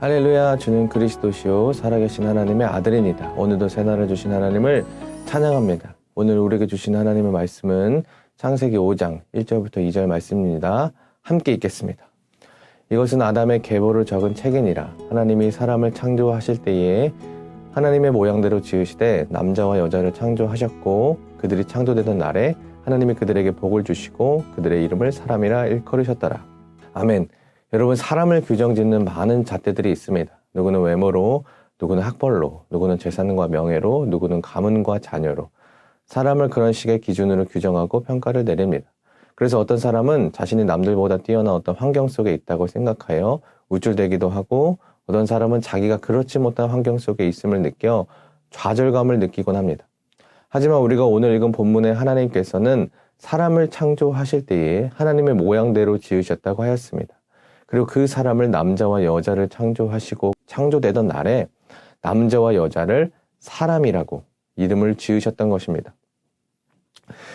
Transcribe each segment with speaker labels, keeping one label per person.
Speaker 1: 할렐루야. 주는 그리스도시요 살아계신 하나님의 아들이니다. 오늘도 새날을 주신 하나님을 찬양합니다. 오늘 우리에게 주신 하나님의 말씀은 창세기 5장 1절부터 2절 말씀입니다. 함께 읽겠습니다. 이것은 아담의 계보를 적은 책이니라. 하나님이 사람을 창조하실 때에 하나님의 모양대로 지으시되 남자와 여자를 창조하셨고 그들이 창조되던 날에 하나님이 그들에게 복을 주시고 그들의 이름을 사람이라 일컬으셨더라. 아멘. 여러분, 사람을 규정짓는 많은 잣대들이 있습니다. 누구는 외모로, 누구는 학벌로, 누구는 재산과 명예로, 누구는 가문과 자녀로 사람을 그런 식의 기준으로 규정하고 평가를 내립니다. 그래서 어떤 사람은 자신이 남들보다 뛰어난 어떤 환경 속에 있다고 생각하여 우쭐대기도 하고, 어떤 사람은 자기가 그렇지 못한 환경 속에 있음을 느껴 좌절감을 느끼곤 합니다. 하지만 우리가 오늘 읽은 본문의 하나님께서는 사람을 창조하실 때에 하나님의 모양대로 지으셨다고 하였습니다. 그리고 그 사람을 남자와 여자를 창조하시고 창조되던 날에 남자와 여자를 사람이라고 이름을 지으셨던 것입니다.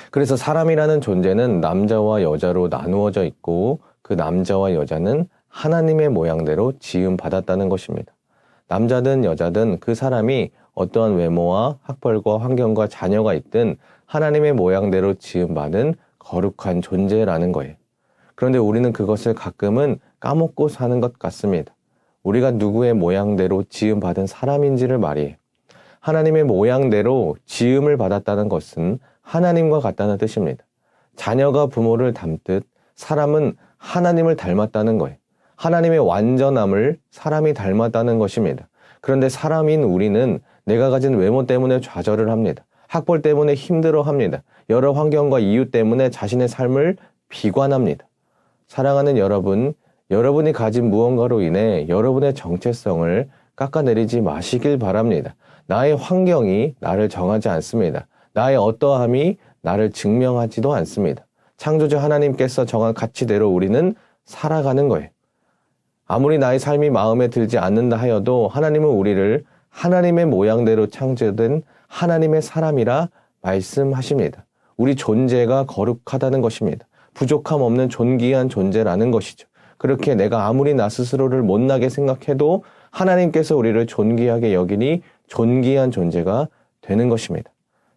Speaker 1: 그래서 사람이라는 존재는 남자와 여자로 나누어져 있고 그 남자와 여자는 하나님의 모양대로 지음받았다는 것입니다. 남자든 여자든 그 사람이 어떠한 외모와 학벌과 환경과 자녀가 있든 하나님의 모양대로 지음받은 거룩한 존재라는 거예요. 그런데 우리는 그것을 가끔은 까먹고 사는 것 같습니다. 우리가 누구의 모양대로 지음받은 사람인지를 말이에요. 하나님의 모양대로 지음을 받았다는 것은 하나님과 같다는 뜻입니다. 자녀가 부모를 닮듯 사람은 하나님을 닮았다는 거예요. 하나님의 완전함을 사람이 닮았다는 것입니다. 그런데 사람인 우리는 내가 가진 외모 때문에 좌절을 합니다. 학벌 때문에 힘들어합니다. 여러 환경과 이유 때문에 자신의 삶을 비관합니다. 사랑하는 여러분, 여러분이 가진 무언가로 인해 여러분의 정체성을 깎아내리지 마시길 바랍니다. 나의 환경이 나를 정하지 않습니다. 나의 어떠함이 나를 증명하지도 않습니다. 창조주 하나님께서 정한 가치대로 우리는 살아가는 거예요. 아무리 나의 삶이 마음에 들지 않는다 하여도 하나님은 우리를 하나님의 모양대로 창조된 하나님의 사람이라 말씀하십니다. 우리 존재가 거룩하다는 것입니다. 부족함 없는 존귀한 존재라는 것이죠. 그렇게 내가 아무리 나 스스로를 못나게 생각해도 하나님께서 우리를 존귀하게 여기니 존귀한 존재가 되는 것입니다.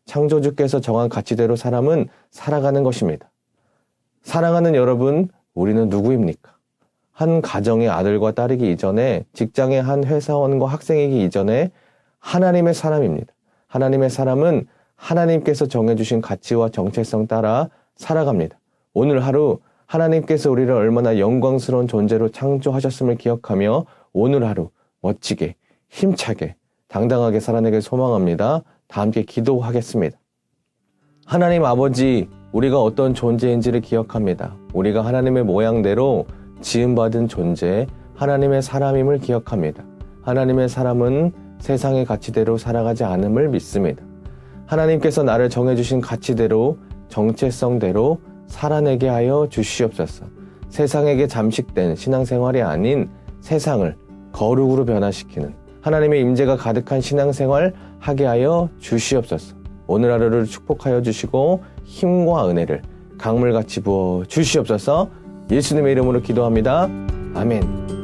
Speaker 1: 창조주께서 정한 가치대로 사람은 살아가는 것입니다. 사랑하는 여러분, 우리는 누구입니까? 한 가정의 아들과 딸이기 이전에, 직장의 한 회사원과 학생이기 이전에 하나님의 사람입니다. 하나님의 사람은 하나님께서 정해주신 가치와 정체성 따라 살아갑니다. 오늘 하루 하나님께서 우리를 얼마나 영광스러운 존재로 창조하셨음을 기억하며 오늘 하루 멋지게, 힘차게, 당당하게 살아내길 소망합니다. 다 함께 기도하겠습니다. 하나님 아버지, 우리가 어떤 존재인지를 기억합니다. 우리가 하나님의 모양대로 지음받은 존재, 하나님의 사람임을 기억합니다. 하나님의 사람은 세상의 가치대로 살아가지 않음을 믿습니다. 하나님께서 나를 정해주신 가치대로, 정체성대로 살아내게 하여 주시옵소서. 세상에게 잠식된 신앙생활이 아닌 세상을 거룩으로 변화시키는 하나님의 임재가 가득한 신앙생활 하게 하여 주시옵소서. 오늘 하루를 축복하여 주시고 힘과 은혜를 강물같이 부어 주시옵소서. 예수님의 이름으로 기도합니다. 아멘.